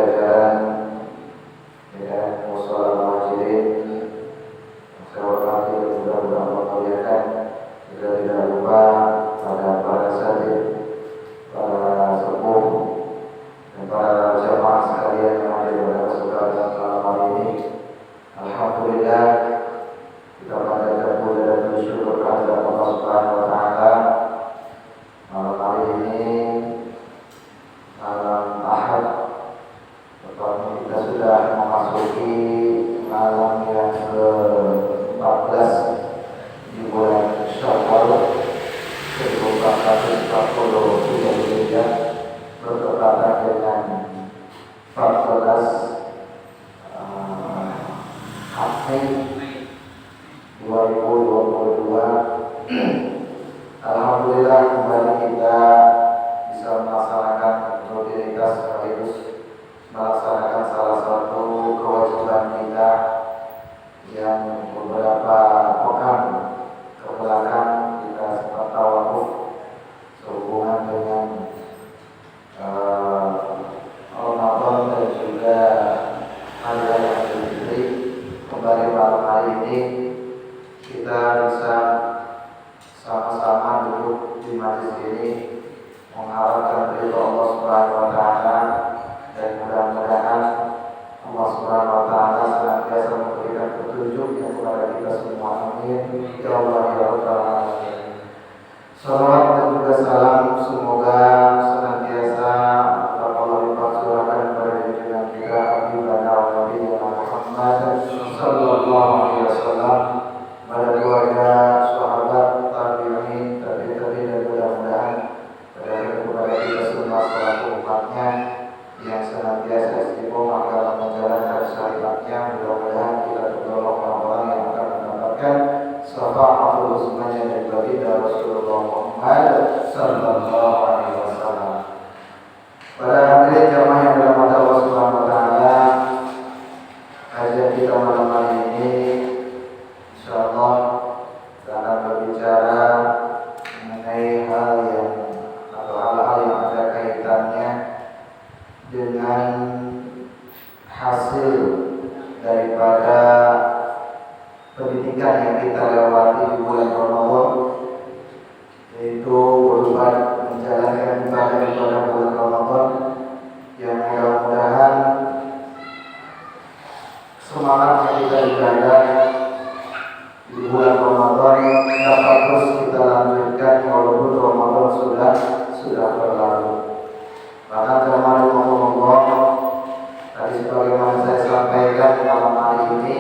jajaran ya musola muhajirin saya hormati dan juga muliakan, juga tidak lupa pada para sahabat, para sepuh dan para jamaah sekalian yang hadir pada kesempatan malam hari ini. Alhamdulillah kita panjatkan puja dan bersyukur kepada Allah Subhanahu wa taala. Malam hari ini malam Ahad, tepatnya kita sudah memasuki malam yang ke-14 di bulan Syawal 1443 Hijriah, bertepatan dengan 14 April 2022. Alhamdulillah kembali kita bisa melaksanakan rutinitas sekaligus melaksanakan salah satu kewajiban kita yang beberapa pekan kebelakang kita sempat tawafuf sehubungan dengan Ramadan dan juga hari raya Idul Fitri. Kembali malam hari ini kita bisa sama-sama duduk di majlis ini mengharapkan ridho Allah Subhanahu wa taala, dan mudah-mudahan Allah Subhanahu wa taala senantiasa memberikan petunjuknya kepada kita semua. Amin ya Allah ya Rabbal alamin. Salawat dan juga salam semoga senantiasa Allah limpahkan kepada junjungan kita Habibana wa Nabiyina Muhammad sallallahu alaihi wasallam, pada keluarga, sahabat, tabi'in, tabi'in, dan mudah-mudahan kepada kita semua selaku umatnya yang senantiasa istiqomah dalam menjalankan syariatnya. Mudah-mudahan kita tergolong orang-orang yang akan mendapatkan syafaatul uzmanya dari baginda Rasulullah Muhammad sallallahu alaihi wasallam. Para hadirin jamaah yang dirahmati Allah Subhanahu wa taala, kajian kita malam hari ini insyaallah akan berbicara mengenai hal yang atau hal-hal yang ada kaitannya dengan hasil daripada pendidikan yang kita lewati di bulan Ramadan, yaitu berupa menjalankan ibadah bulan Ramadan, yang mudah-mudahan semangatnya kita ibadah di bulan Ramadan dapat terus kita lanjutkan walaupun Ramadan sudah berlalu. Bahkan kemarin ngomong-ngomong tadi sebagaimana saya sampaikan malam hari ini,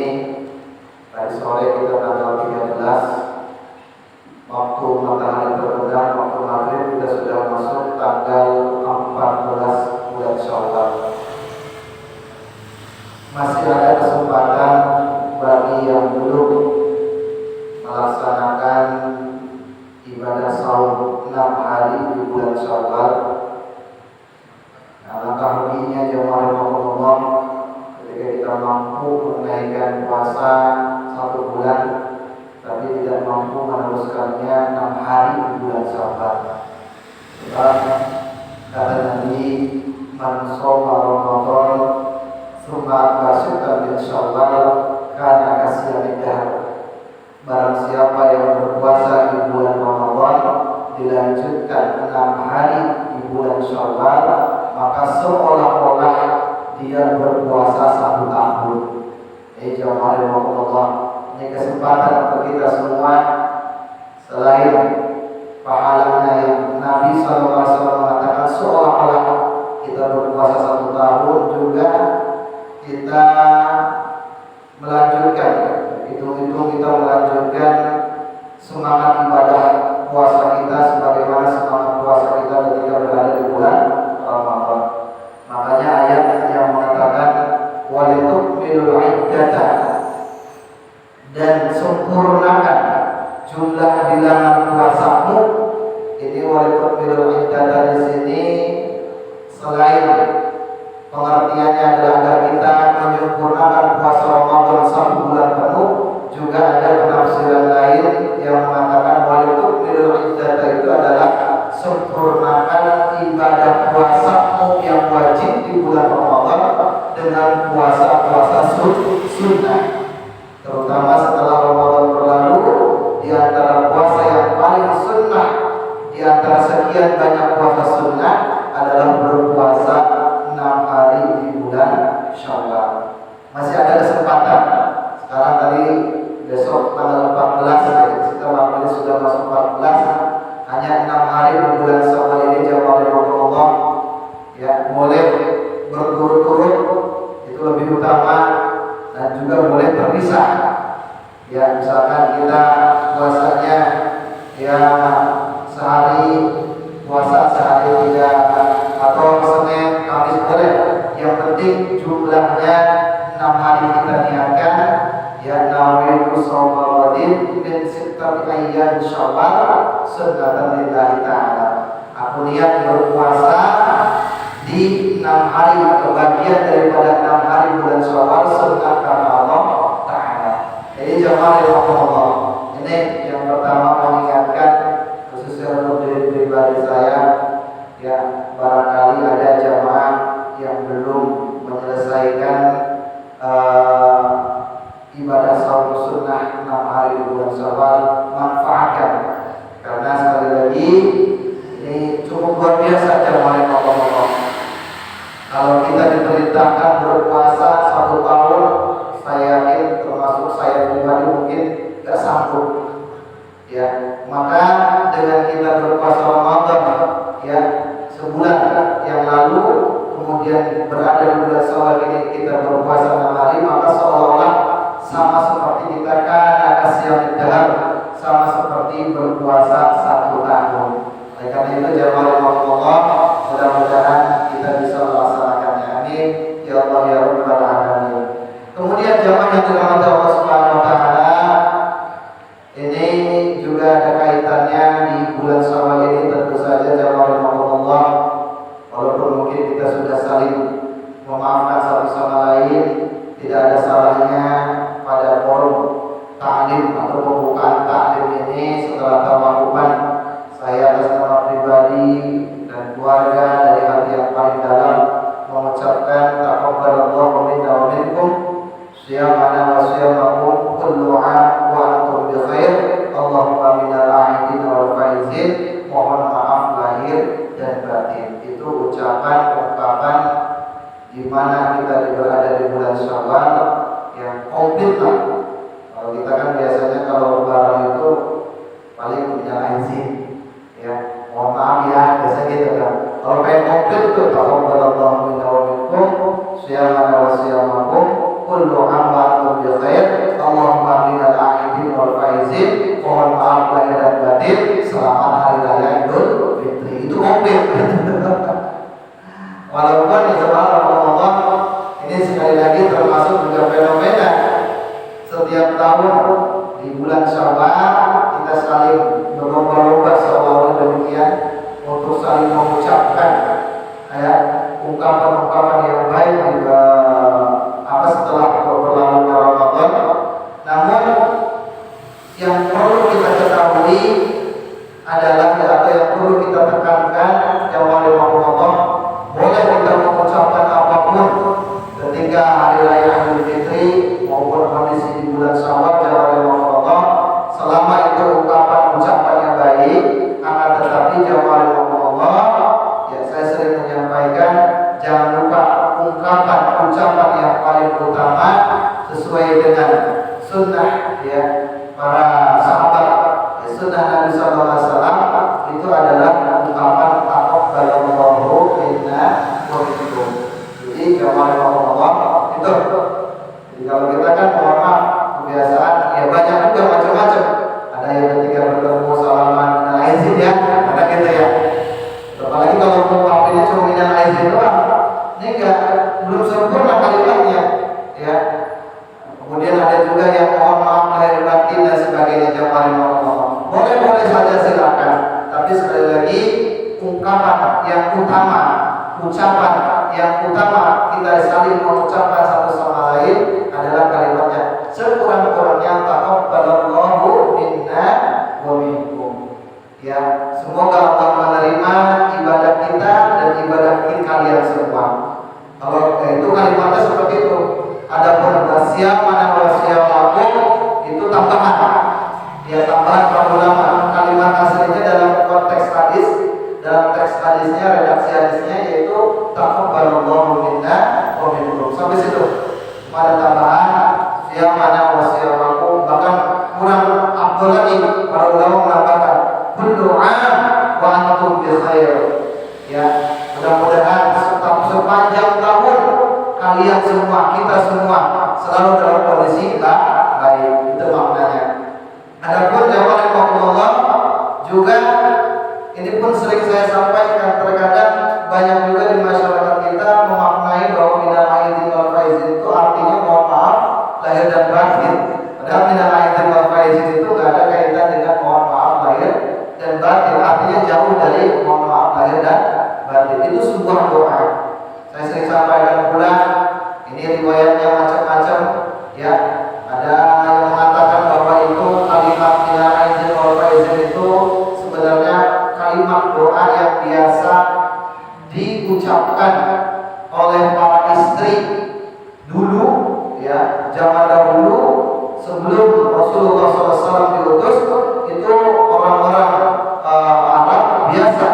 tadi sore kita tanggal 13 waktu matahari terbenam, waktu maghrib kita sudah masuk tanggal 14 bulan Syawal. Masih ada kesempatan bagi yang belum melaksanakan ibadah saum 6 hari di bulan Syawal. Alangkah ruginya jemaah rahimahumullah ketika kita mampu menaikkan puasa 1 bulan tapi tidak mampu meneruskannya 6 hari di bulan Syawal. Sebab kata Nabi, man shoma Ramadan tsumma asyara min Syawal kana kasiyamid dahr. Barang siapa yang berpuasa di bulan Ramadan dilanjutkan 6 hari di bulan Syawal, maka seolah-olah dia berpuasa 1 tahun. Jamaah rahimahullah, ini kesempatan untuk kita semua, selain pahalanya yang Nabi SAW mengatakan seolah-olah kita berpuasa 1 tahun, juga kita melanjutkan, hitung-hitung kita melanjutkan semangat ibadah puasa kita sebagaimana semangat puasa kita ketika berada di bulan Ramadan. Makanya ayat yang mengatakan walitukmilul iddata, dan sempurnakan jumlah bilangan puasamu. Ini walitukmilul iddata di sini selain pengertiannya adalah agar kita menyempurnakan puasa Ramadan 1 bulan penuh, juga ada penafsiran lain yang mengatakan walitukmilul iddata itu adalah sempurnakan ibadah puasa-puasa sunnah, terutama setelah Ramadan berlalu. Di antara puasa yang paling sunnah di antara sekian banyak puasa sunnah adalah berpuasa 6 hari di bulan Syawal. Masih ada kesempatan. Sekarang tadi besok tanggal 14, setelah ini sudah masuk 14, hanya 6 hari di bulan Syawal ini jamaah Allah ya, boleh berturut-turut, itu lebih utama, dan juga boleh terpisah. Ya, misalkan kita puasanya ya sehari puasa, sehari tidak, atau Senin Kamis boleh. Yang penting jumlahnya 6 hari kita niatkan. Ya, nawaitu shauma ghadin min sittati ayyam Syawal sunnatan lillahi ta'ala. Aku niat berpuasa di 6 hari atau bagian daripada 6 hari bulan Syawal sunnah karena Allah Ta'ala. Jadi jamaah Allah, ini yang pertama mengingatkan khususnya untuk diri pribadi saya. Ya, barangkali ada jamaah yang belum menyelesaikan ibadah saum sunnah 6 hari bulan Syawal, manfaatkan. Karena sekali lagi ini cukup luar biasa jamaah Allah. Kalau kita diperintahkan berpuasa 1 tahun, saya yakin termasuk saya pribadi mungkin gak sanggup. Ya, maka dengan kita berpuasa Ramadan ya sebulan yang lalu, kemudian berada di bulan Syawal ini kita berpuasa 6 hari, maka seolah-olah sama seperti kita kan asyam dahar, sama seperti berpuasa 1 tahun. Oleh karena itu jamaah Allah, mudah-mudahan kita bisa melaksanakannya. Amin ya Allah ya Rabbal alamin. Kemudian jamaah yang dirahmati Allah Subhanahu wa taala, ini juga ada kaitannya di bulan Syawal ini. Tentu saja jamaah Allah, walaupun mungkin kita sudah saling memaafkan satu sama lain, tidak ada salahnya pada forum ta'lim atau pembukaan ta'lim ini setelah tawakuban saya atas nama pribadi dan keluarga dari hati yang paling dalam mengucapkan taqabbalallahu minna wa minkum siyamana wa siyamakum kullu 'am wa antum bi khair. Allahumma minal a'idin wal faizin. Mohon maaf lahir dan batin. Itu ucapan di mana kita berada di bulan Syawal yang komplit lah. Kalau kita kan biasanya kalau lebaran itu paling minal aizin. Ya, mohon maaf ya, biasa gitu kan. Kalau pengen komplit itu taqabbalallahu minna wa minkum siyamana wa siyamakum kullu 'am wa antum bi khair. Allahumma minal a'idin wal faizin. Mohon maaf lahir dan batin. Selamat hari raya Idul Fitri. Itu komplit. Walaupun ya subhanallah, ini sekali lagi termasuk juga fenomena setiap tahun di bulan Syawal kita saling berlomba-lomba seolah-olah demikian untuk saling mengucapkan ya ungkapan-ungkapan yang baik juga setelah berlalunya Ramadan. Namun yang perlu kita ketahui adalah atau yang perlu kita tekankan jamaah Allah, boleh kita mengucapkan apapun ketika hari raya Idul Fitri maupun kondisi di bulan Syawal jamaah Allah, selama itu ucapan yang baik. Akan tetapi jamaah Allah, ya saya sering menyampaikan, jangan lupa ucapan yang paling utama sesuai dengan sunnah ya para sahabat. Ya, sunnah Nabi Sallallahu Alaihi Wasallam itu adalah ucapan taqabbalallahu minna wa minkum. Jadi jamaah Allah itu. Jadi kalau kita kan mohon maaf kebiasaan ya banyak juga macam-macam. Ada yang ketika bertemu salaman minal aizin ya, ada kita ya. Apalagi kalau ungkapannya cuma minal aizin doang, ini belum sempurna kalimatnya ya. Kemudian ada juga yang mohon maaf lahir batin dan sebagainya jamaah Allah. Boleh saja silakan, tapi sekali lagi ungkapan yang utama, ucapan yang utama kita saling mengucapkan satu sama lain adalah kalimatnya sekurang-kurangnya taqabbalallahu minna wa minkum. Ya, semoga Allah menerima ibadah kita dan ibadah kalian semua. Kalau itu kalimatnya seperti itu. Siyamana wa siyamakum itu tambahan. Ya, tambahan para ulama. Kalimat aslinya dalam konteks hadis, dalam teks hadisnya, redaksi hadisnya yaitu taqabbalallahu minna wa minkum. Sampai situ. Ada tambahan siyamana wa siyamakum, bahkan kurang afdal lagi para ulama menambahkan kullu 'am wa antum bi khair. Ya, mudah-mudahan sepanjang tahun kalian semua, kita semua selalu dalam kondisi baik. Itu maknanya. Adapun jamaah rahimakumullah juga ini pun sering saya sampaikan, terkadang banyak juga di masyarakat kita memaknai bahwa minal aidin wal faizin itu artinya mohon maaf lahir dan batin. Padahal minal aidin wal faizin itu gak ada kaitan dengan mohon maaf lahir dan batin. Artinya jauh dari mohon maaf lahir dan batin. Itu sebuah doa. Saya sering sampaikan pula, ini riwayatnya macam-macam ya. Ada yang mengatakan bahwa itu kalimat minal aidin wal faizin itu sebenarnya kalimat doa yang biasa diucapkan oleh para istri dulu ya, zaman dahulu sebelum Rasulullah SAW diutus. Itu orang-orang Arab biasa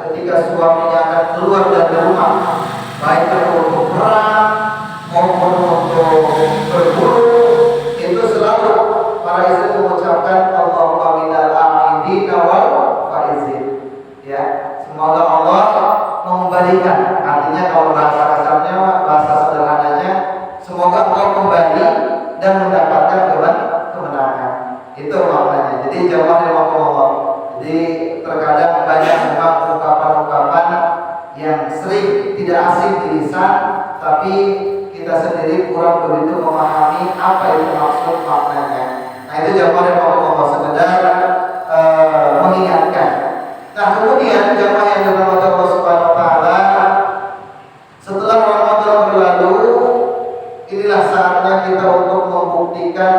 ketika suaminya akan keluar dari rumah, baik itu untuk perang maupun untuk berburu, itu selalu para istri mengucapkan Allahumma minal a'idin wal faizin. Ya, semoga Allah mengembalikan. Artinya kalau bahasa kasarnya, bahasa sederhananya, semoga engkau kembali dan mendapatkan kemenangan. Itu maknanya. Jadi jamaah rahimakumullah. Jadi terkadang banyak memang ungkapan-ungkapan yang sering tidak asing di lisan, tapi kita sendiri kurang begitu memahami apa itu maksud maknanya. Nah, itu jamaah rahimakumullah, sekedar mengingatkan. Nah, kemudian jamaah yang dirahmati Allah Subhanahu wa taala, setelah Ramadan berlalu, inilah saatnya kita untuk membuktikan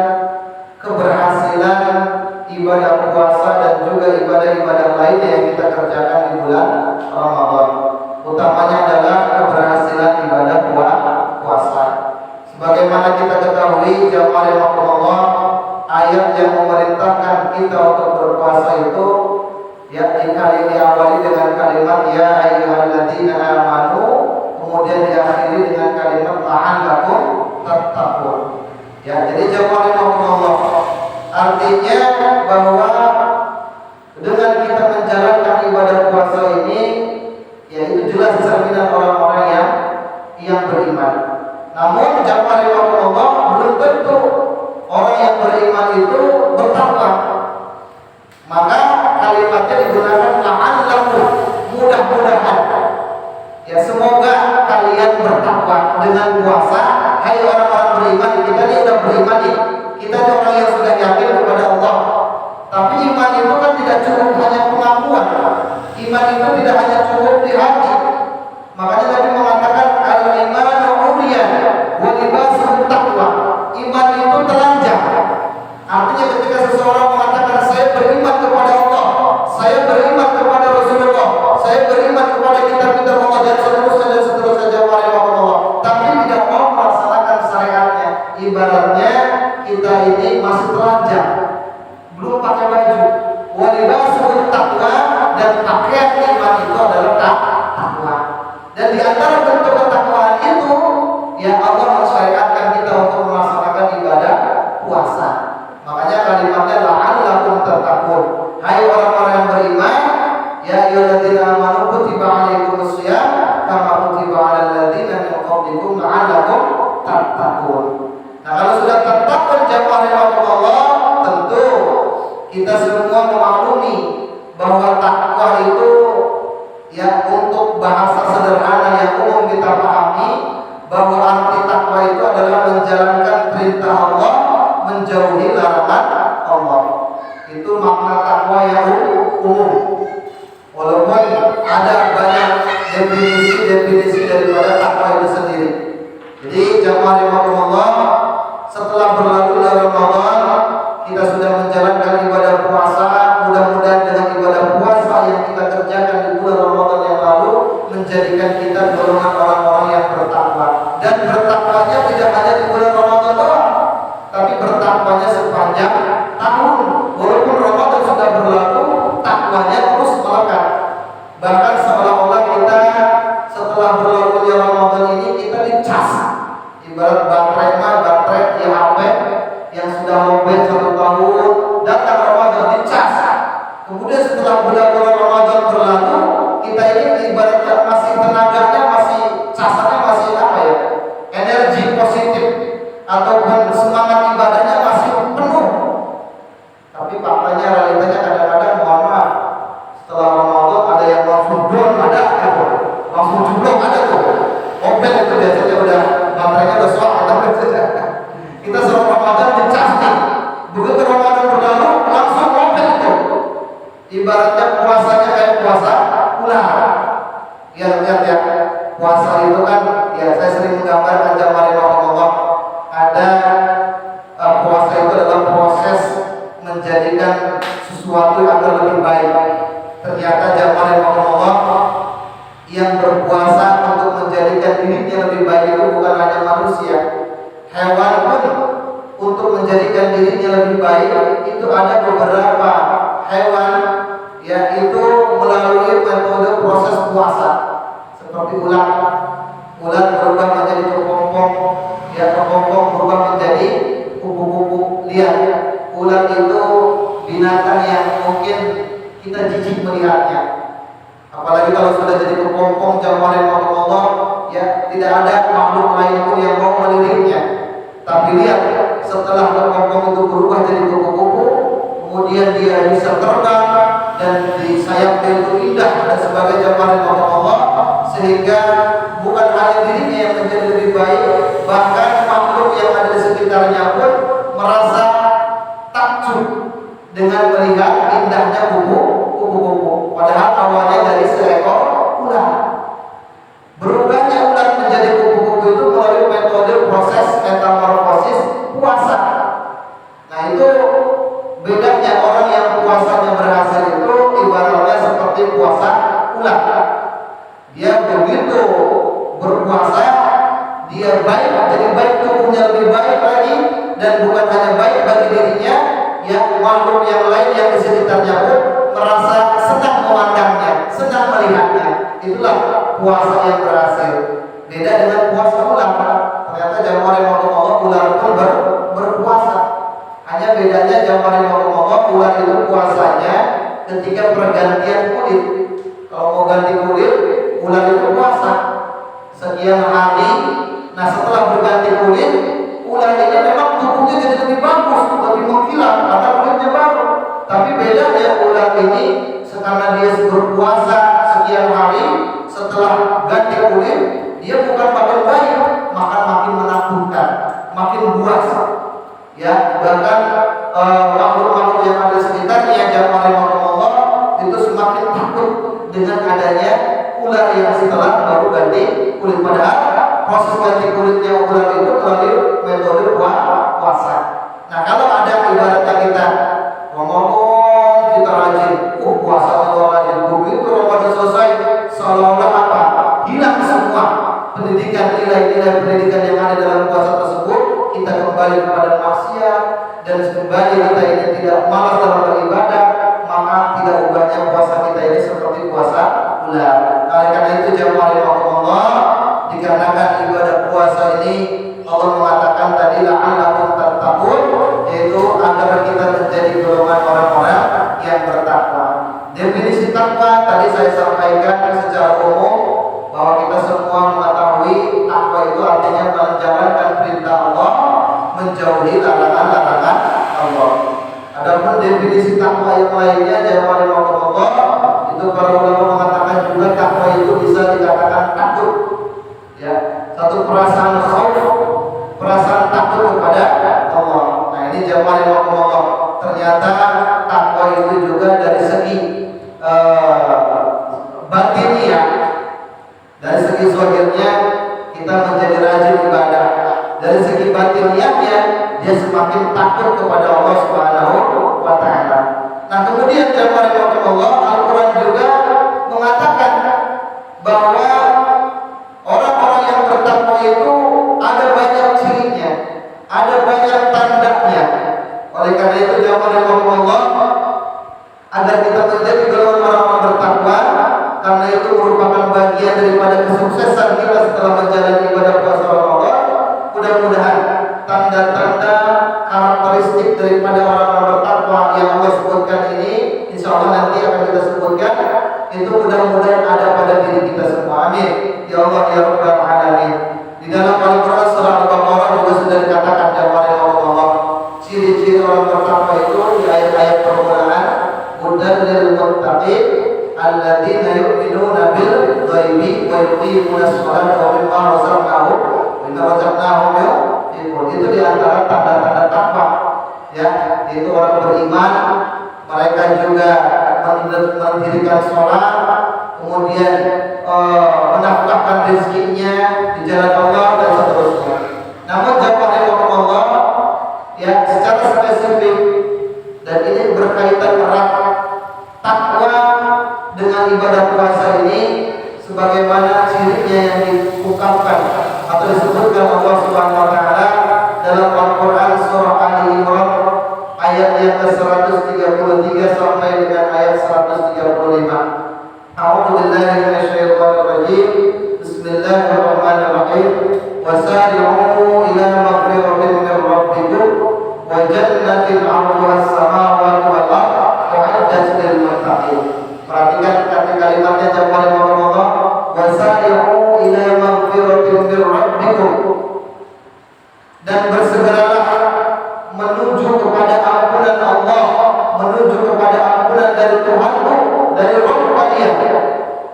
keberhasilan ibadah puasa dan juga ibadah-ibadah lain yang kita kerjakan di bulan Ramadan. Utamanya adalah keberhasilan ibadah puasa. Sebagaimana kita ketahui jamaah rahimakumullah, ayat yang memerintahkan kita untuk berpuasa itu ya diawali dengan kalimat ya ayyuhalladzina amanu, kemudian diakhiri dengan kalimat la'allakum tattaqun. Ya, jadi jamaah rahimakumullah, artinya bahwa dengan kita menjalankan ibadah puasa ini, yaitu jelas cerminan orang-orang yang beriman. Namun jamaah rahimakumullah, belum tentu orang yang beriman itu bertakwa. Maka kalimatnya digunakan la'allakum, mudah-mudahan. Ya, semoga kalian bertakwa dengan puasa. Hai orang-orang beriman, kita ini sudah beriman nih. Kita ini orang yang sudah yakin kepada Allah. Tapi iman itu kan tidak cukup hanya pengakuan. Iman itu tidak hanya cukup di hati. Makanya Nabi mengatakan al-imanu uriyan wa libasuhu taqwa. Iman itu telanjang. Artinya ketika seseorang mengatakan saya beriman kepada Allah, saya beriman kepada Rasulullah, saya beriman kepada kitab-kitab Allah dan seterusnya jamaah rahimakumullah, tapi tidak mau melaksanakan syariatnya, ibaratnya kita ini masih telanjang, belum pakai baju. Wa libasuhu taqwa, dan pakaian iman itu adalah takwa. Dan di antara bentuk ketakwaan itu, ya Allah mensyariatkan kita untuk melaksanakan ibadah puasa. Makanya kalimatnya la'allakum tattaqun. Hai orang-orang yang beriman, ya ayyuhalladzina amanu kutiba 'alaikumus shiyam kama kutiba 'alal ladzina min qablikum la'allakum tattaqun. Nah, kalau sudah tattaqun jamaah rahimakumullah, tentu kita semua memaklumi bahwa takwa itu ya, untuk bahasa sederhana yang umum kita pahami, bahwa arti takwa itu adalah menjalankan perintah Allah, menjauhi larangan Allah. Itu makna takwa yang umum. Walaupun ada banyak definisi daripada takwa itu sendiri. Jadi jamaah rahimakumullah, setelah berlalu Ramadan, kita sudah menjalankan ibadah puasa. Mudah-mudahan dengan ibadah puasa yang kita kerjakan di bulan Ramadan yang lalu menjadikan kita golongan orang-orang yang bertakwa. Dan bertakwanya tidak hanya di bulan Ramadan doang, ataupun semangat ibadahnya masih penuh. Tapi faktanya, realitanya kadang-kadang mohon maaf, setelah Ramadan ada yang langsung down, ada langsung jeblok, ada tuh. Mobil itu biasanya udah baterainya udah soal, kita selama Ramadan dicas nih. Begitu Ramadan berlalu langsung mobil itu. Ibaratnya puasanya kayak puasa ular. Ya lihat ya, puasa itu kan, ya saya sering menggambarkan zaman Rasulullah. Ada puasa itu adalah proses menjadikan sesuatu agar lebih baik. Ternyata zaman Rasulullah yang berpuasa untuk menjadikan dirinya lebih baik itu bukan hanya manusia, hewan pun untuk menjadikan dirinya lebih baik itu ada beberapa hewan, yaitu melalui metode proses puasa. Seperti ular berubah menjadi kepompong, kepompong berubah menjadi kupu-kupu liar. Ular itu binatang yang mungkin kita jijik melihatnya. Apalagi kalau sudah jadi kepompong zaman Allah, ya tidak ada makhluk lain pun yang mau meliriknya. Tapi lihat, setelah kepompong itu berubah jadi kupu-kupu, kemudian dia bisa terbang dan di sayapnya itu indah dan sebagai zaman Allah, sehingga bukan hanya dirinya yang menjadi lebih baik, bahkan makhluk yang ada di sekitarnya pun merasa takjub dengan melihat indahnya kupu-kupu. Padahal awalnya dari seekor ular. Berubahnya ular menjadi kupu-kupu itu melalui metode proses metamorfosis puasa. Nah itu bedanya orang yang puasanya berhasil itu ibaratnya seperti puasa ular. Dia begitu berpuasa, dia baik, jadi baik tubuhnya lebih baik lagi, dan bukan hanya baik bagi dirinya, yang makhluk yang lain yang di sekitarnya pun merasa senang memandangnya, senang melihatnya. Itulah puasa yang berhasil. Beda dengan puasa ular. Ternyata zaman Allah ular pun berpuasa. Hanya bedanya zaman Allah ular itu puasanya ketika pergantian kulit. Kalau mau ganti kulit, ular itu puasa sekian hari. Nah setelah berganti kulit, ular ini memang tubuhnya jadi lebih bagus, lebih mengkilat karena kulitnya baru. Tapi bedanya ular ini karena dia berpuasa sekian hari, setelah ganti kulit, dia bukan makin baik, maka makin menakutkan, makin buas. Ya, bahkan makhluk-makhluk yang ada sekitarnya zaman Allah itu semakin takut dengan adanya ular yang setelah baru ganti kulit. Padahal proses ganti kulitnya ular itu melalui metode puasa. Nah kalau ada ibaratnya kita ngomong kita rajin, puasa kalau rajin, begitu Ramadan selesai seolah-olah apa? Hilang semua pendidikan, nilai-nilai pendidikan yang ada dalam puasa tersebut. Kita kembali kepada maksiat dan kembali kita ini tidak malas dalam beribadah, maka tidak ubahnya puasa kita ini seperti puasa ular. Oleh karena itu jamaah Allah, dikarenakan ibadah puasa ini Allah mengatakan tadi la'allakum tattaqun, yaitu agar kita menjadi golongan orang-orang yang bertakwa. Definisi takwa tadi saya sampaikan secara umum bahwa kita semua mengetahui takwa itu artinya menjalankan perintah Allah, menjauhi larangan-larangan Allah. Adapun definisi takwa yang lainnya jamaah Allah, itu para ulama mengatakan juga takwa itu bisa dikatakan takut. Ya, satu perasaan khauf, perasaan takut kepada Allah. Nah ini jamaah Allah. Ternyata takwa itu juga dari segi batinnya, dari segi zahirnya kita menjadi rajin ibadah. Dari segi batinnya dia semakin takut kepada Allah Subhanahu wa taala. Nah, kemudian jamaah Allah, Al-Qur'an juga mengatakan bahwa orang-orang yang bertakwa itu ada banyak cirinya, ada banyak tandanya. Oleh karena itu jamaah Allah, agar kita menjadi golongan orang-orang bertakwa, karena itu merupakan bagian daripada kesuksesan kita setelah menjalani ibadah puasa Ramadan. Mudah-mudahan tanda-tanda karakteristik daripada orang-orang bertakwa yang Allah sebutkan ini, insya Allah nanti akan kita sebutkan, itu mudah-mudahan ada pada diri kita semua. Amin. Ya Allah ya Rabbal Alamin. Di dalam Al-Quran surah Al-Baqarah juga sudah dikatakan Inna wajadnahum yu'minun. Itu di antara tanda-tanda takwa. Ya, itu orang beriman, mereka juga mendirikan sholat, kemudian menafkahkan rezekinya di jalan Allah dan seterusnya. Namun jamaah Allah, ya secara spesifik dan ini berkaitan erat takwa dengan ibadah puasa ini, sebagaimana cirinya yang diungkapkan atau disebutkan Allah Subhanahu wa taala dalam Al-Qur'an surah Ali Imran ayat yang ke-133 sampai dengan ayat 135. A'udzu billahi minasyaitonir rajim. Bismillahirrahmanirrahim. Wasari'u ila maghfiratin min rabbikum wa jannatin 'arduha as-samawati wal ardu u'iddat lil muttaqin. Perhatikan kalimatnya jamaah Allah. Wasari'u ila maghfiratin min rabbikum, dan bersegeralah menuju kepada ampunan Allah, menuju kepada ampunan dari Tuhanmu, dari Rabb kalian.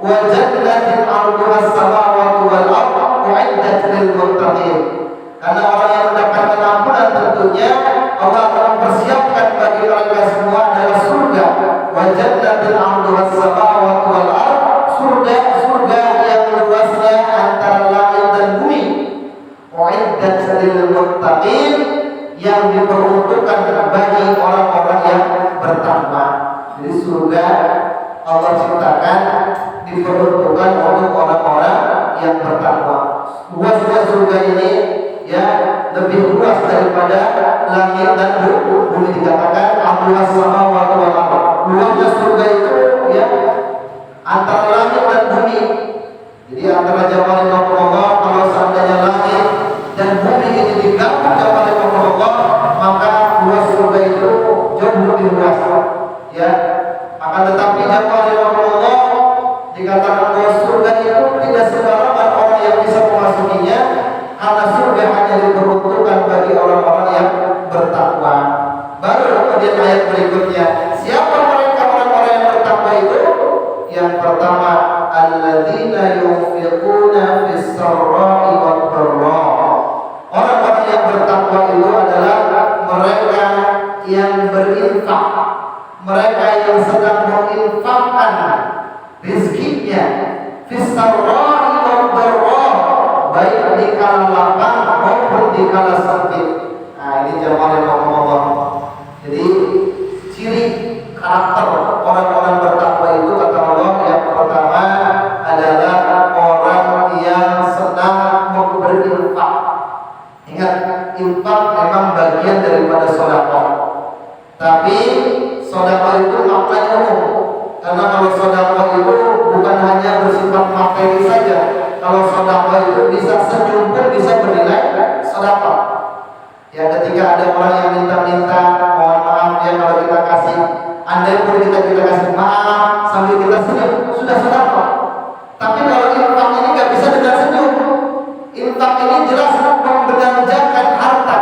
Wa jannatin 'arduha as-samawati wal ardu u'iddat lil muttaqin. Karena orang yang mendapatkan ampunan tentunya Allah akan mempersiapkan bagi mereka semua adalah surga. Wa jannatin 'arduha as-samawati wal ardu, surga yang luasnya antara langit dan bumi. U'iddat lil muttaqin, yang diperuntukkan bagi orang-orang yang bertakwa. Jadi surga Allah ciptakan diperuntukkan untuk orang-orang yang bertakwa. Luasnya surga ini ya lebih luas daripada langit dan bumi. Dikatakan Allahu samawati wal ardh. Luasnya surga itu ya antara langit dan bumi. Jadi antara jamaah Allah, kalau seandainya langit dan bumi ini digabung jamaah Allah, maka luas surga itu jauh lebih luas. Ya, akan tetapi jamaah Allah dikatakan bahwa surga itu tidak sembarangan orang yang bisa memasukinya, karena surga hanya diperuntukkan bagi orang-orang yang bertakwa. Baru kemudian ayat berikutnya, siapa mereka orang-orang yang bertakwa itu? Yang pertama, alladzina yunfiquna fis-sarra'i wad-dharra. Orang-orang yang bertakwa itu adalah mereka yang berinfak, mereka yang sedang menginfakkan rizkinya fis-sarra'i wad-dharra, baik di kala lapang maupun di kala sempit. Nah, ini jamaah Allah. Jadi ciri karakter orang-orang bertakwa itu kata Allah yang pertama adalah orang yang senang berinfak. Ingat, infak memang bagian daripada sedekah. Tapi sedekah itu maknanya umum. Karena kalau sedekah itu bukan hanya bersifat materi saja. Kalau sedekah itu bisa senyum pun bisa bernilai sedekah. Ya, ketika ada orang yang minta-minta, mohon maaf ya kalau kita kasih, andai pun kita kasih maaf sambil kita senyum, sudah sedekah. Tapi kalau infak ini nggak bisa dengan senyum. Infak ini jelas membelanjakan harta.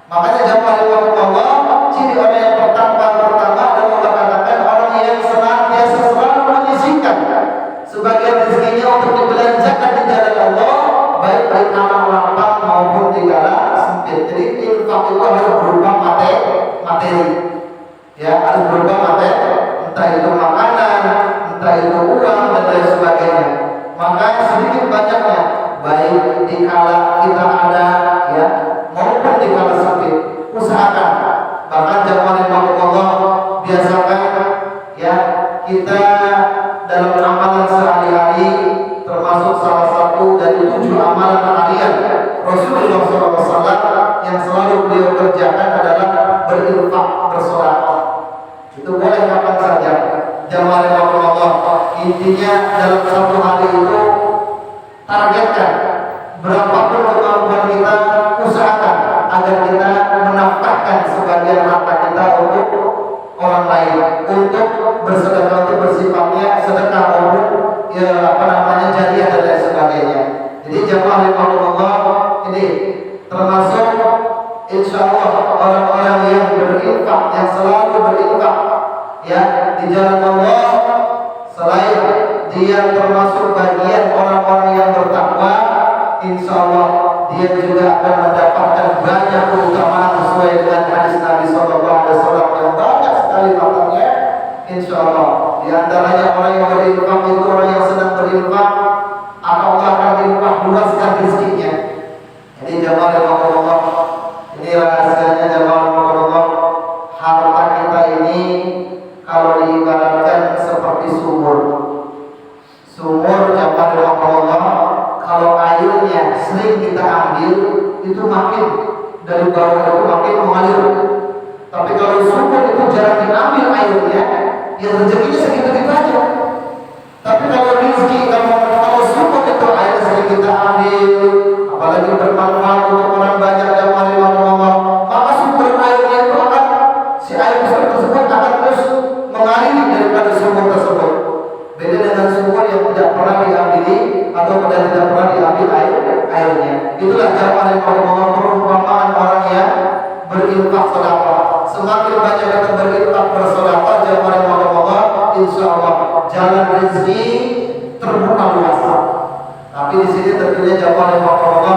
Makanya jamaah Allah, ciri orang yang pertama adalah Allah katakan orang yang senantiasa selalu menyisihkan sebagian rezekinya untuk dibelanjakan di jalan Allah, baik di kala lapang maupun di kala sempit. Jadi infak itu harus berupa materi. Ya, harus berupa materi, entah itu makanan, entah itu uang dan lain sebagainya. Maka sedikit banyaknya, baik di kala kita ada ya maupun di kala sempit, usahakan. Bahkan jamaah Allah biasakan ya kita dalam amalan sehari-hari, termasuk salah satu dari 7 amalan harian Rasulullah SAW yang selalu beliau kerjakan adalah berinfak, bersedekah. Itu boleh kapan saja. Jamaah Allah, intinya dalam satu hari itu targetkan berapapun kemampuan kita, usahakan agar kita menafkahkan sebagian harta kita untuk orang lain, untuk bersedekah, untuk bersifatnya sedekah maupun ya jariah dan lain sebagainya. Jadi jamaah Allah ini termasuk insyaallah orang-orang yang berinfak, yang selalu berinfak ya di jalan Allah. Selain dia termasuk bagian orang-orang yang bertakwa, di insya Allah dia juga akan mendapatkan banyak keutamaan sesuai dengan hadis Nabi SAW yang banyak sekali maknanya. Insya Allah di antaranya orang yang berinfak itu orang yang sedang berinfak, Allah akan limpah luaskan rezekinya. Jadi jamaah Allah, ini rahasianya jamaah Allah. Harta kita ini kalau diibaratkan seperti sumur. Sumur jamaah Allah, kalau airnya sering kita ambil itu makin dari bawah itu makin mengalir. Tapi kalau sumur itu jarang diambil airnya, ya rezekinya segitu-gitu aja. Tapi kalau rezeki kalau sumur itu air sering kita ambil, apalagi bermanfaat untuk orang banyak yang Allah, maka sumber airnya itu akan si air tersebut akan terus mengalir daripada sumur tersebut. Beda dengan sumur yang tidak pernah diambil atau tidak pernah diambil airnya. Itulah cara Allah perumpamaan orang yang berinfak sedekah. Semakin banyak kita berinfak bersedekah, jamaah Allah, insya Allah jalan rezeki terbuka luas. Tapi di sini tentunya jamaah Allah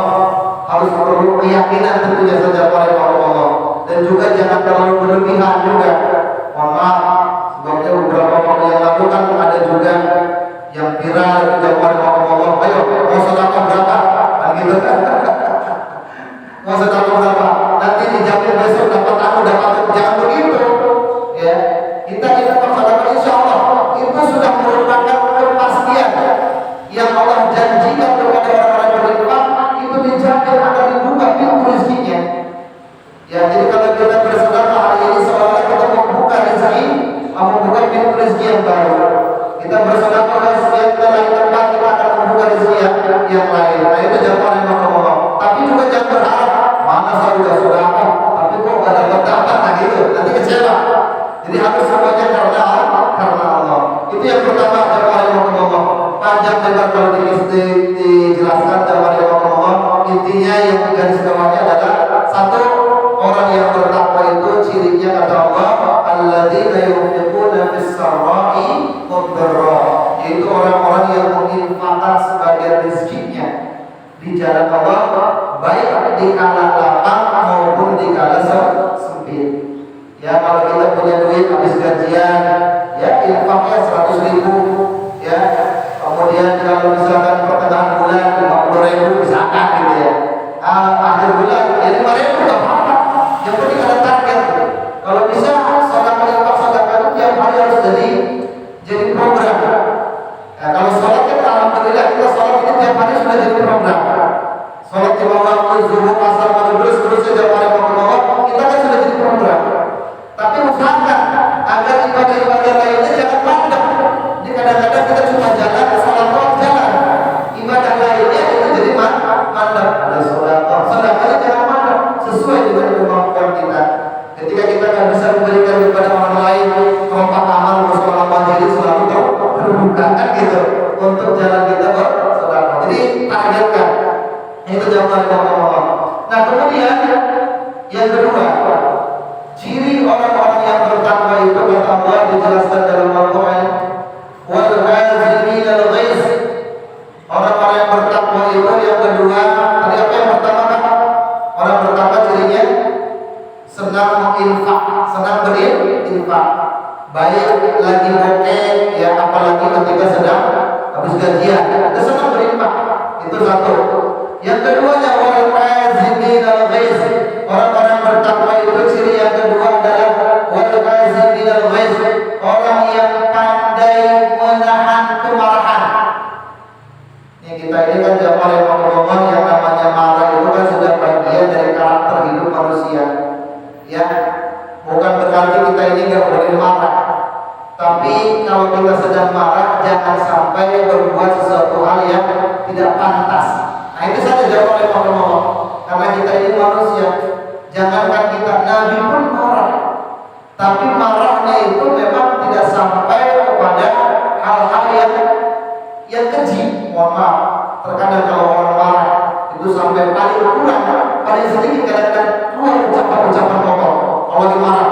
harus perlu keyakinan tentunya saja jamaah Allah, dan juga jangan terlalu berlebihan juga. Mohon maaf, sebabnya beberapa waktu yang lalu kan ada juga yang viral di jamaah Allah. Ayo mau sedekah berapa? Kan gitu kan? Mau sedekah berapa? Nanti dijamin besok dapat aku dapat, jangan begitu. Ya, kita bersedekah insya Allah itu sudah merupakan kepastian yang Allah janjikan kepada orang-orang berinfak, itu dijamin akan dibuka pintu rezekinya. Ya, jadi kalau kita bersedekah hari ini seolah kita membuka rezeki, membuka pintu rezeki yang baru. Kita bersedekah rezeki lain tempat, kita akan membuka rezeki yang lain. Nah itu jawaban yang Allah. Tapi juga jangan berharap mana saya sudah sedekah, tapi kok nggak dapat nah gitu, nanti kecewa. Jadi harus semuanya karena Allah. Itu yang pertama jawaban yang Allah. Panjang lebar kalau dijelaskan jawaban yang Allah. Intinya yang garis bawahnya adalah satu, orang yang bertakwa itu cirinya kata Allah, alladzina yunfiquna fis-sarra'i wad-dharra, yaitu orang-orang yang menginfakkan sebagian rezekinya di jalan Allah, baik di kala lapang maupun di kala sempit. Ya, kalau kita punya duit habis gajian, ya infaknya 100.000, ya. Kemudian kalau misalkan pertengahan bulan 50.000 misalkan gitu ya. Akhir bulan ya 5.000 nggak apa-apa. Yang penting ada target. Kalau bisa sedekah infak sedekah itu tiap hari harus jadi program. Ya, kalau sholat kan alhamdulillah kita sholat ini tiap hari sudah jadi program. Sholat lima waktu, zuhur, asar, maghrib, terus tiap hari mau kita kan sudah jadi program. Tapi usahakan agar ibadah-ibadah lainnya jangan mandek. Jadi kadang-kadang kita cuma jalan, sholat jalan, ibadah lainnya itu jadi mandek. Ada sedekahnya jangan mandek, sesuai dengan kemampuan kita. Ketika kita nggak bisa memberikan kepada orang lain, kelompok amal bersama mandiri selalu terbuka kan gitu untuk jalan kita bersedekah. Jadi targetkan. Itu jawaban Allah. Nah kemudian yang kedua, ciri orang-orang yang bertakwa itu kata Allah dijelaskan dalam Al-Quran, wal hazimin al-ghaiz. Orang-orang yang bertakwa itu yang kedua, tadi apa yang pertama kan? Orang bertakwa cirinya senang menginfak, senang berinfak. Baik lagi bokeh, ya apalagi ketika sedang habis gajian, itu senang berinfak. Itu satu. Yang keduanya wal hazimin al-ghaiz. Orang-orang bertakwa itu ciri yang kedua adalah wal hazimin al-ghaiz. Orang yang pandai menahan kemarahan. Ini kita ini kan jamaah Allah, yang namanya marah itu kan sudah bagian dari karakter hidup manusia. Ya, bukan berarti kita ini nggak boleh marah. Tapi kalau kita sedang marah, jangan sampai berbuat sesuatu hal yang tidak pantas. Nah itu saja jawaban Allah. Karena kita ini manusia. Jangankan kita, Nabi pun marah. Tapi marahnya itu memang tidak sampai kepada hal-hal yang keji. Mohon maaf. Terkadang kalau orang marah itu sampai paling kurang, paling sedikit kadang-kadang keluar ucapan-ucapan kotor. Kalau dimarah,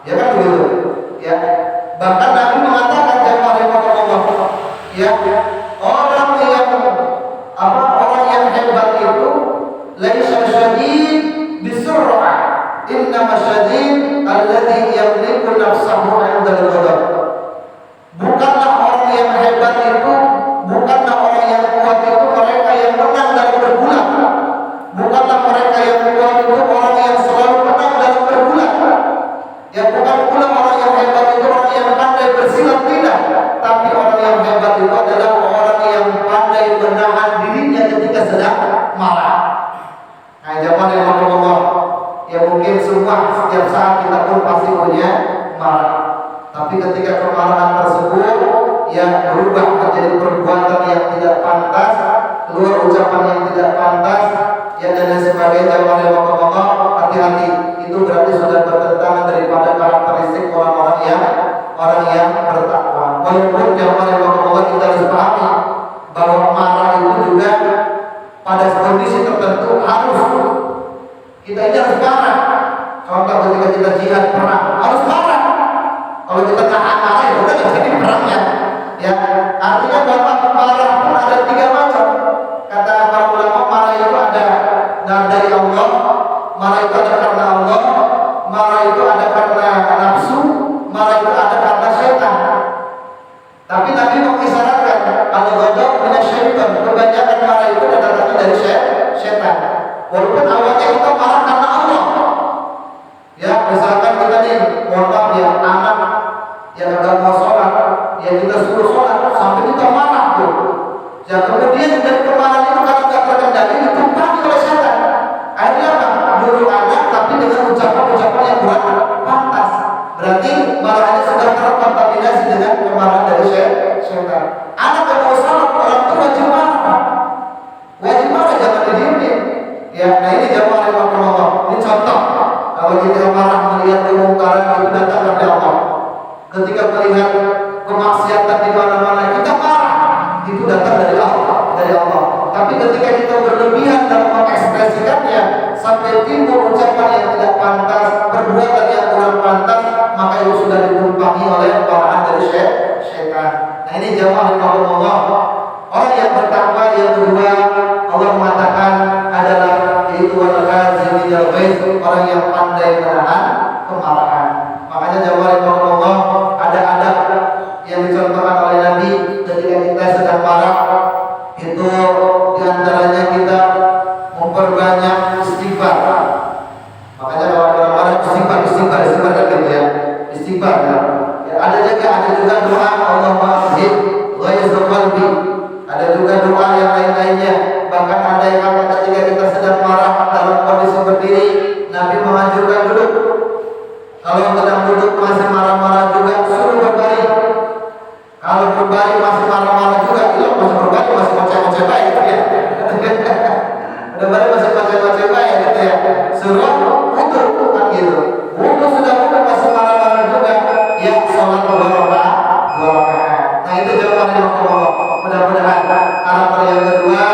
ya kan begitu. Ya. Bahkan Nabi mengatakan jawaban Allah. Ya. Orang yang hebat marah. Nah, zaman yang Allah, ya mungkin semua setiap saat kita pun pasti punya marah. Tapi ketika kemarahan tersebut yang berubah menjadi perbuatan yang tidak pantas, keluar ucapan yang tidak pantas, ya dan lain sebagainya, zaman yang Allah, hati-hati. Itu berarti sudah bertentangan daripada karakteristik orang yang bertakwa. Walaupun zaman yang Allah kita harus pahami bahwa marah itu juga pada kondisi tertentu harus kita ini harus marah. Contoh ketika kita jihad perang harus marah. Kalau kita tahan marah ya udah nggak jadi perangnya. Ya artinya bahwa marah pun ada 3 macam. Kata para ulama, marah itu ada dari Allah, marah itu ada karena Allah, marah itu ada karena nafsu, marah itu ada karena setan. Tapi Nabi mengisyaratkan kalau ghadab minasyaitan, kebanyakan marah itu datangnya dari setan. Walaupun awalnya kita marah karena Allah. Ya, misalkan kita nih, mohon maaf ya, anak yang agak mau sholat, ya kita suruh sholat, sampai kita marah tuh. Ya kemudian dari kemarahan itu kalau tidak terkendali, ditumpangi oleh setan. Akhirnya apa? Nyuruh anak, tapi dengan ucapan-ucapan yang kurang pantas. Berarti marahnya sudah terkontaminasi dengan kemarahan dari setan. Anak yang mau sholat, orang tua wajib marah. Wajib marah, jangan didiemin. Ya, nah ini jamaah yang Allah. Ini contoh. Kalau kita marah melihat kemungkaran itu datang dari Allah. Ketika melihat kemaksiatan di mana-mana kita marah, itu datang dari Allah. Tapi ketika kita berlebihan dalam mengekspresikannya sampai timbul ucapan yang tidak pantas, perbuatan yang kurang pantas, maka itu sudah ditumpangi oleh marahan dari setan. Nah ini jamaah yang Allah. Orang yang bertakwa yang kedua Allah mengatakan adalah yaitu al-kazimin al-ghaiz, orang yang pandai menahan kemarahan. Makanya jamaah yang Allah, ada adab yang dicontohkan oleh Nabi ketika kita sedang marah. Itu diantaranya kita memperbanyak istighfar. Makanya kalau orang marah istighfar kan gitu ya, istighfar ya. Ada juga doa Allahumma azhib ghaizal qalbi. Ada juga doa yang lain-lainnya. Bahkan ada yang ketika kita sedang marah dalam kondisi berdiri, Nabi menganjurkan duduk. Kalau sedang duduk masih marah-marah juga, suruh berbaring. Kalau berbaring masih marah-marah juga, itu masih berbaring masih ngoceh-ngoceh baik gitu ya. Berbaring masih ngoceh-ngoceh baik gitu ya. Suruh wudu kan gitu. Wudu sudah wudu masih marah-marah juga, ya sholat 2 rakaat. Nah itu jawaban yang Allah. Mudah-mudahan karakter yang kedua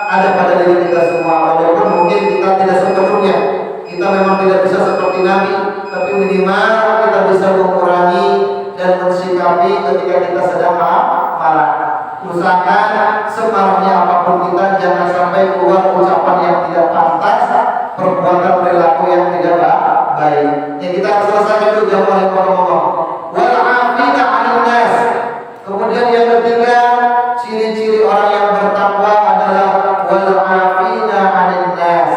ada pada diri kita semua. Walaupun mungkin kita tidak sepenuhnya, kita memang tidak bisa seperti Nabi, tapi minimal kita bisa mengurangi dan mensikapi ketika kita sedang marah. Usahakan semarahnya apapun kita, jangan sampai keluar ucapan yang tidak pantas, perbuatan perilaku yang tidak baik. Yang kita harus selesaikan dulu jamaah yang Allah. Wal 'afina 'anil nas. Kemudian yang ketiga, ciri-ciri orang yang bertakwa adalah wal 'afina 'anil nas,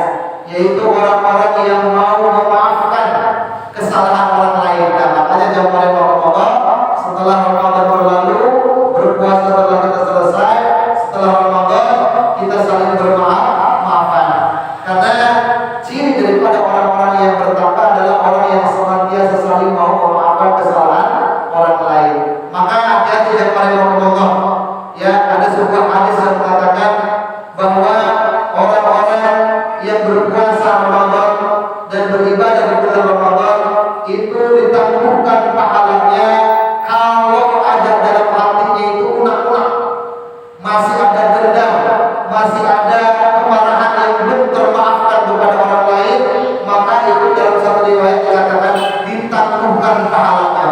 yaitu orang-orang yang mau memaafkan kesalahan orang lain. Nah, makanya jamaah yang Allah, setelah Ramadan berlalu, berpuasa setelah kita selesai, setelah Ramadan kita saling bermaaf-maafan. Karena ciri daripada orang-orang yang bertakwa adalah orang yang senantiasa saling mau memaafkan kesalahan orang lain. Maka hati-hati jamaah yang Allah. Ya, ada sebuah hadis yang mengatakan bahwa orang-orang yang berpuasa Ramadan dan beribadah di bulan Ramadan itu ditangguhkan pahalanya kalau ada dalam hatinya itu unak-unak, masih ada dendam, masih ada kemarahan yang belum termaafkan kepada orang lain, maka itu dalam satu riwayat dikatakan ditangguhkan pahalanya.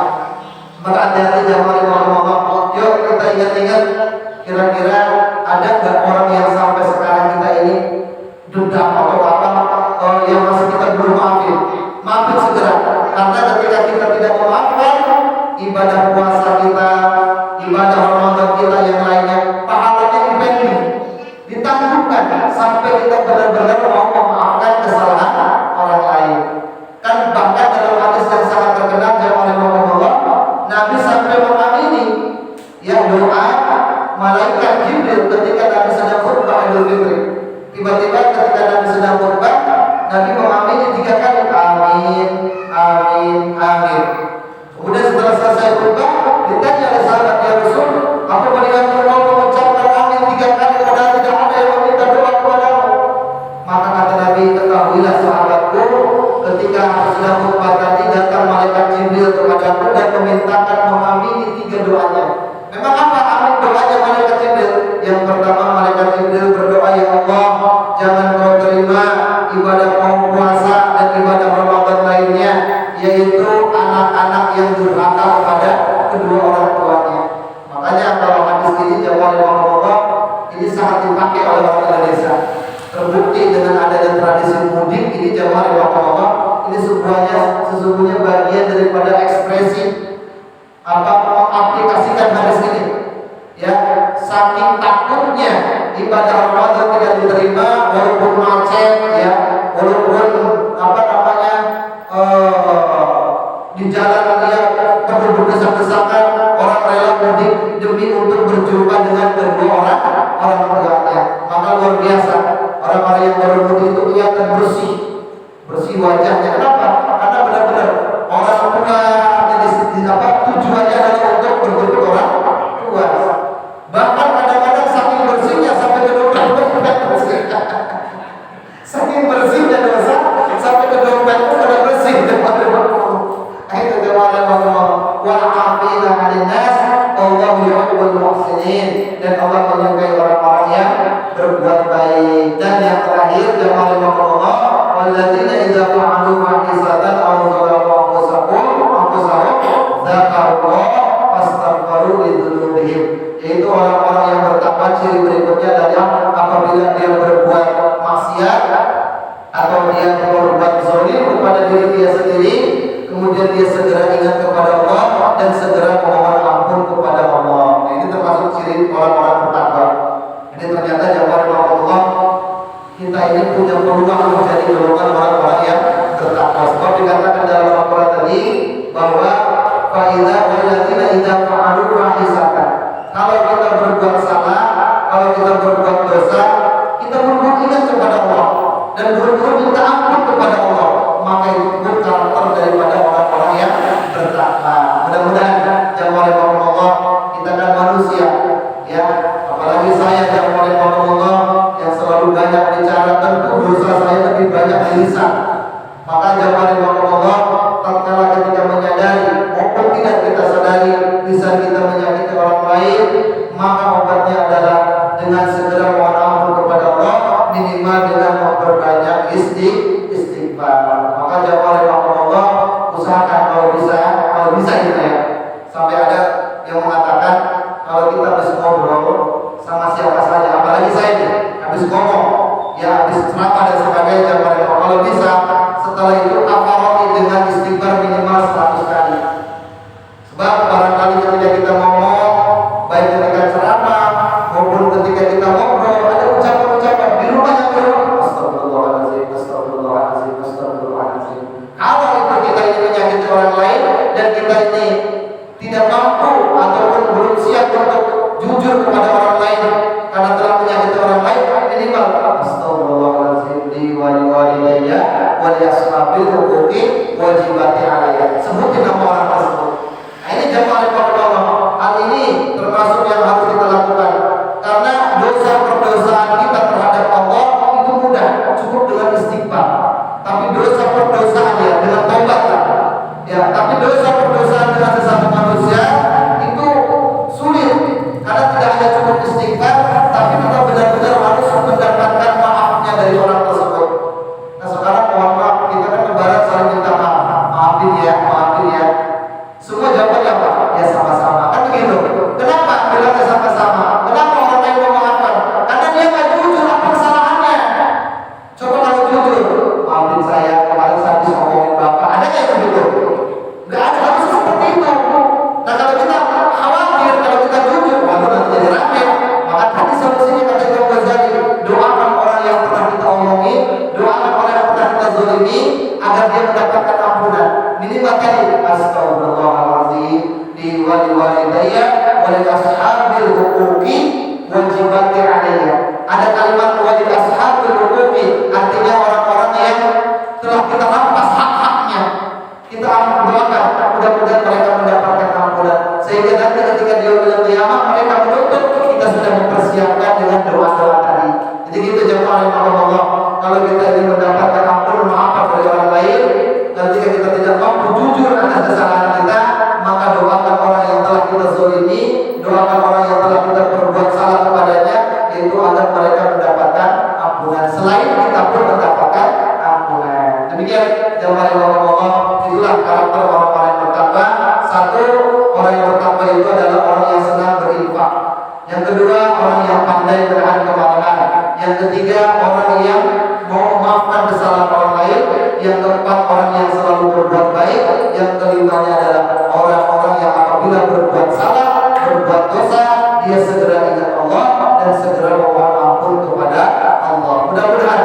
Maka hati-hati jamaah yang Allah. Yuk kita ingat-ingat, kira-kira ada nggak orang yang sampai sekarang kita ini dendam atau apa yang masih kita belum maafin? Maafin segera, karena ketika kita tidak memaafkan, ibadah puasa kita, ibadah Ramadan kita yang lainnya, pahalanya dipending, ditangguhkan sampai kita benar-benar mau memaafkan kesalahan orang lain. Kan bahkan dalam hadis yang sangat terkenal jamaah Allah, Nabi sampai mengamini ya doa malaikat Jibril ketika Nabi sedang khutbah Idul Fitri. Tiba-tiba juga ketika Nabi sedang khutbah, Nabi mengamini 3 kali, amin, amin, amin. Kemudian setelah selesai khutbah, ditanya oleh sahabat, ya Rasul, apa melihat engkau mengucapkan amin 3 kali padahal tidak ada yang meminta doa kepadamu? Maka kata Nabi, ketahuilah sahabatku, ketika aku sedang khutbah tadi datang malaikat Jibril kepadaku dan memintakan mengamini 3 doanya. Memang apa amin doanya malaikat Jibril? Yang pertama, malaikat Jibril berdoa, ya Allah, jangan kau terima ibadah kaum puasa dan ibadah Ramadan lainnya, yaitu anak-anak yang durhaka kepada kedua orang tuanya. Makanya kalau hadis ini jamaah Allah ini sangat dipakai oleh orang Indonesia. Terbukti dengan adanya tradisi mudik ini jamaah Allah, ini sesungguhnya bagian daripada ekspresi mengaplikasikan hadis ini. Ya, saking takutnya ibadah Ramadan tidak diterima walaupun macet, ya, walaupun di jalan dia perlu berdesak-desakan, orang rela mudik demi untuk berjumpa dengan kedua orang tuanya. Maka luar biasa, orang-orang yang baru mudik itu kelihatan bersih wajahnya. Kenapa? Karena benar-benar orang tua tujuannya adalah untuk berjumpa orang tua. Bahkan kadang-kadang saking bersihnya sampai ke dompet bersih. Saking bersihnya dosa sampai ke dompet pun pada bersih. Itu jemaah wal afina 'anil nas, Allahu yuhibbul muhsinin, dan Allah menyukai orang-orang yang berbuat baik. Dan yang terakhir jemaah Allah, walladzina idza fa'alu fahishatan aw zalamu anfusahum dzakarullah fastaghfiru lidzunubihim. Yaitu orang-orang yang bertakwa, ciri berikutnya adalah apabila dia berbuat maksiat atau dia berbuat zalim kepada diri dia sendiri, kemudian dia segera ingat kepada Allah dan segera memohon ampun kepada Allah. Nah, ini termasuk ciri orang-orang bertakwa. Ini ternyata jamaah Allah, kita ini punya peluang menjadi golongan orang-orang yang bertakwa. Sebab dikatakan dalam Al-Quran tadi bahwa fa'idza walladzina idza fa'alu fahishatan. Kalau kita berbuat salah, kalau kita berbuat dosa, kita buru-buru ingat kepada Allah dan buru-buru minta ampun kepada Allah, maka itu pun karakter daripada orang-orang yang bertakwa. Mudah-mudahan jamaah Allah, kita kan manusia, ya, apalagi saya jamaah Allah yang selalu banyak bicara, tentu dosa saya lebih banyak di lisan. Maka jamaah Allah, tatkala ketika menyadari maupun tidak kita sadari lisan kita menyakiti orang lain, maka obatnya adalah dengan segera mohon ampun kepada Allah, minimal dengan memperbanyak istighfar. Maka jamaah Allah, usahakan kalau bisa gitu ya. Sampai ada yang mengatakan kalau kita habis ngobrol sama siapa saja, apalagi saya nih, habis ngomong, ya habis ceramah dan sebagainya, kalau bisa setelah itu kafaroni dengan istighfar minimal 100 kali. Sebab barangkali ketika kita ngomong, baik ketika ceramah maupun ketika kita ngobrol, ada ucapan-ucapan di rumah yang berulang, astagfirullahaladzim, astagfirullahaladzim, astagfirullahaladzim. Kalau itu kita ini menyakiti orang lain dan kita ini tidak mampu ataupun belum siap untuk jujur kepada orang lain karena telah menyakiti orang lain, minimal astagfirullahaladzim li walidayya wa li ashabil huquqi wajibati alayya. Sebutin nama orang tersebut. Nah, ini jamaah Allah. Hal ini termasuk yang harus kita lakukan karena dosa perdosaan kita terhadap Allah itu mudah, cukup dengan istighfar. Tapi dosa perdosaan ya dengan taubat lah. Ya, tapi dosa perdosaan dengan sesama manusia itu sulit karena tidak hanya cukup istighfar, tapi kita benar-benar harus mendapatkan maafnya dari orang tersebut. Nah, sekarang mohon maaf, kita kan lebaran saling minta maaf, maafin ya. Semua jawabannya apa? Ya sama-sama. Kan begitu. Kenapa bilangnya sama-sama? Kenapa orang lain memaafkan? Karena dia nggak jujur apa kesalahannya. Coba kalau jujur, maafin saya kemarin saya bisa ngomongin bapak. Ada nggak yang begitu? Nggak ada, harus seperti itu. Nah, kalau kita khawatir, kalau kita jujur, waduh nanti jadi rame. Maka tadi solusinya kata Imam Ghazali, doakan orang yang pernah kita omongin, doakan orang yang pernah kita zalimi agar dia mendapatkan ampunan. Minimal tadi astagfirullahaladzim li walidayya wa li ashabil huquqi wajibati alayya. Ada kalimat wa li ashabil huquqi Kalau kita ingin mendapatkan ampun maaf dari orang lain, dan jika kita tidak mampu jujur atas kesalahan kita, maka doakan orang yang telah kita zalimi, doakan orang yang telah kita berbuat salah kepadanya, yaitu agar mereka mendapatkan ampunan. Selain kita pun mendapatkan ampunan. Demikian jamaah yang Allah, itulah karakter orang-orang yang bertakwa. Satu, orang yang bertakwa itu adalah orang yang senang berinfak. Yang kedua, orang yang pandai menahan kemarahan. Yang ketiga, orang yang mau memaafkan kesalahan orang lain. Yang keempat, orang yang selalu berbuat baik. Yang kelimanya adalah orang-orang yang apabila berbuat salah, berbuat dosa, dia segera ingat Allah dan segera mohon ampun kepada Allah. Mudah-mudahan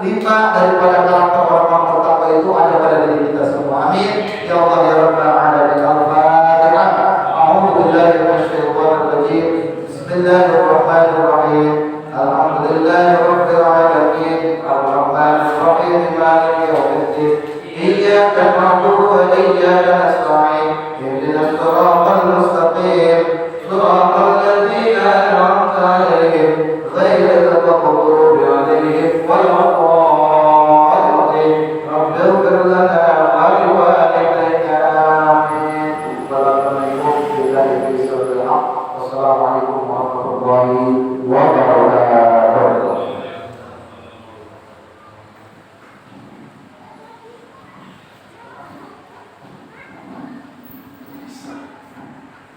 5 daripada karakter orang-orang bertakwa itu ada pada diri kita semua. Amin. Ya Allah ya Rabbal alamin. Al-Fatihah. A'udzu billahi minasyaitonir rajim. Bismillahirrahmanirrahim. Alhamdulillahi rabbil alamin. Ar-Rahmanir Rahim. Maliki yaumiddin. Iyyaka na'budu wa iyyaka nasta'in.